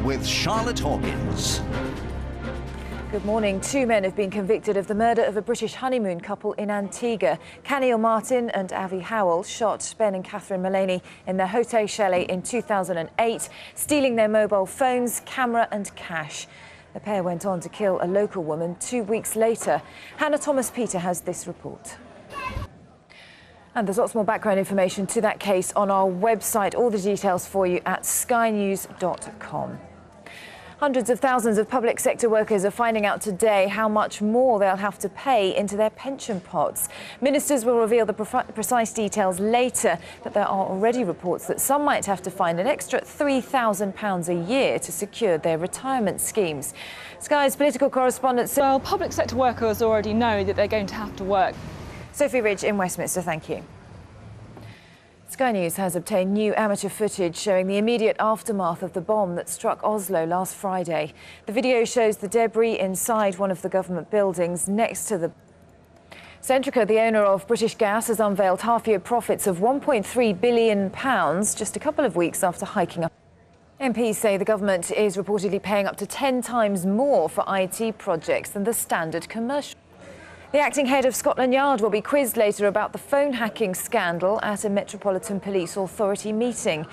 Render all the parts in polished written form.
with Charlotte Hawkins. Good morning. Two men have been convicted of the murder of a British honeymoon couple in Antigua. Canio Martin and Avi Howell shot Ben and Catherine Mullaney in their hotel chalet in 2008, stealing their mobile phones, camera and cash. The pair went on to kill a local woman 2 weeks later. Hannah Thomas-Peter has this report. And there's lots more background information to that case on our website. All the details for you at skynews.com. Hundreds of thousands of public sector workers are finding out today how much more they'll have to pay into their pension pots. Ministers will reveal the precise details later, but there are already reports that some might have to find an extra £3,000 a year to secure their retirement schemes. Sky's political correspondent... Well, public sector workers already know that they're going to have to work. Sophy in Westminster, thank you. Sky News has obtained new amateur footage showing the immediate aftermath of the bomb that struck Oslo last Friday. The video shows the debris inside one of the government buildings next to the... Centrica, the owner of British Gas, has unveiled half-year profits of £1.3 billion just a couple of weeks after hiking up. MPs say the government is reportedly paying up to 10 times more for IT projects than the standard commercial. The acting head of Scotland Yard will be quizzed later about the phone hacking scandal at a Metropolitan Police Authority meeting.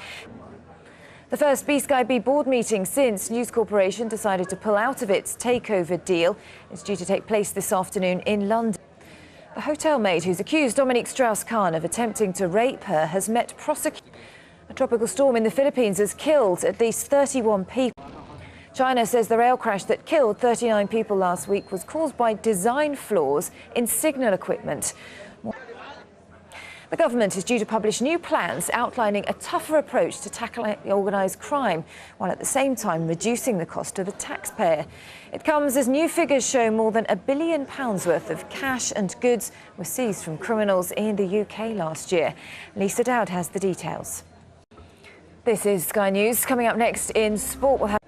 The first B-Sky B board meeting since News Corporation decided to pull out of its takeover deal is due to take place this afternoon in London. The hotel maid who's accused Dominique Strauss-Kahn of attempting to rape her has met prosecution. A tropical storm in the Philippines has killed at least 31 people. China says the rail crash that killed 39 people last week was caused by design flaws in signal equipment. The government is due to publish new plans outlining a tougher approach to tackling organised crime, while at the same time reducing the cost to the taxpayer. It comes as new figures show more than £1 billion worth of cash and goods were seized from criminals in the UK last year. Lisa Dowd has the details. This is Sky News. Coming up next in sport, we'll have...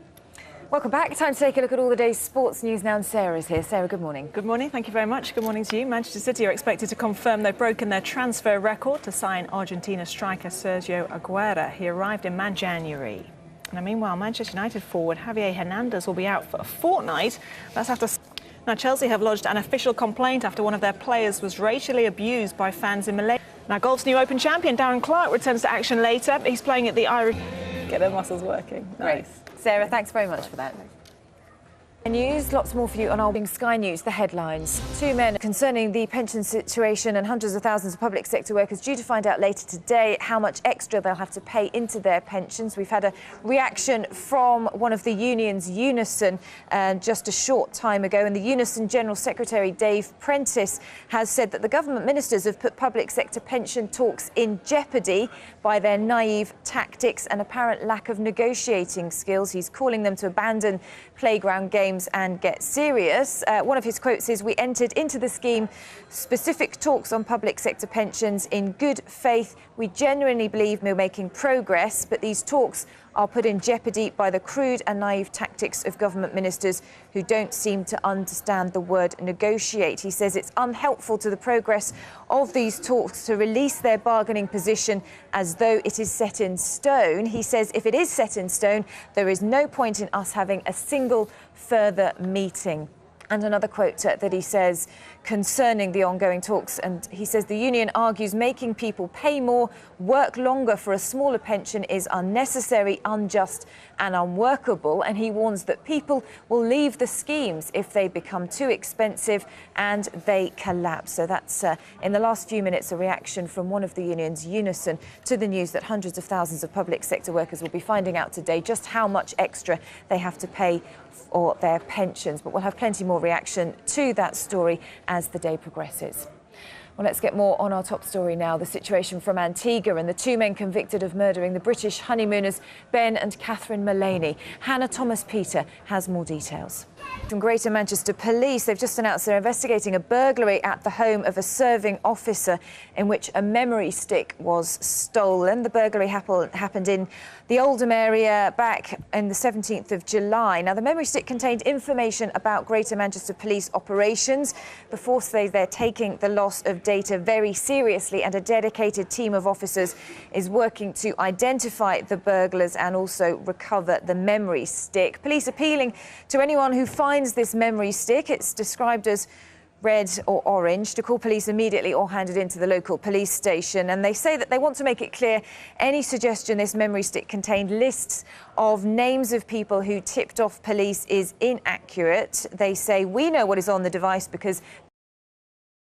Welcome back. Time to take a look at all the day's sports news now, and Sarah's here. Sarah, good morning. Good morning. Thank you very much. Good morning to you. Manchester City are expected to confirm they've broken their transfer record to sign Argentina striker Sergio Aguero. He arrived in January. Now, meanwhile, Manchester United forward Javier Hernandez will be out for a fortnight. That's after... Now, Chelsea have lodged an official complaint after one of their players was racially abused by fans in Malaysia. Now, golf's new Open champion Darren Clarke returns to action later. He's playing at the Irish... Get their muscles working. Nice. Great. Sarah, thanks very much for that. News, lots more for you on our Sky News, the headlines. Two men concerning the pension situation and hundreds of thousands of public sector workers due to find out later today how much extra they'll have to pay into their pensions. We've had a reaction from one of the unions, Unison, just a short time ago, and the Unison General Secretary Dave Prentice has said that the government ministers have put public sector pension talks in jeopardy by their naive tactics and apparent lack of negotiating skills. He's calling them to abandon playground games and get serious. One of his quotes is, "We entered into the scheme specific talks on public sector pensions in good faith. We genuinely believe we're making progress, but these talks are put in jeopardy by the crude and naive tactics of government ministers who don't seem to understand the word negotiate." He says it's unhelpful to the progress of these talks to release their bargaining position as though it is set in stone. He says if it is set in stone, there is no point in us having a single further meeting. And another quote that he says concerning the ongoing talks, and he says the union argues making people pay more, work longer for a smaller pension is unnecessary, unjust and unworkable, and he warns that people will leave the schemes if they become too expensive and they collapse. So that's in the last few minutes a reaction from one of the unions, Unison, to the news that hundreds of thousands of public sector workers will be finding out today just how much extra they have to pay for their pensions. But we'll have plenty more reaction to that story as the day progresses. Well, let's get more on our top story now. The situation from Antigua and the two men convicted of murdering the British honeymooners Ben and Catherine Mullaney. Hannah Thomas-Peter has more details. From Greater Manchester Police, they've just announced they're investigating a burglary at the home of a serving officer in which a memory stick was stolen. The burglary happened in the Oldham area back on the 17th of July. Now, the memory stick contained information about Greater Manchester Police operations. The force say they're taking the loss of data very seriously, and a dedicated team of officers is working to identify the burglars and also recover the memory stick. Police appealing to anyone who finds this memory stick, it's described as red or orange, to call police immediately or hand it into the local police station. And they say that they want to make it clear any suggestion this memory stick contained lists of names of people who tipped off police is inaccurate. They say we know what is on the device because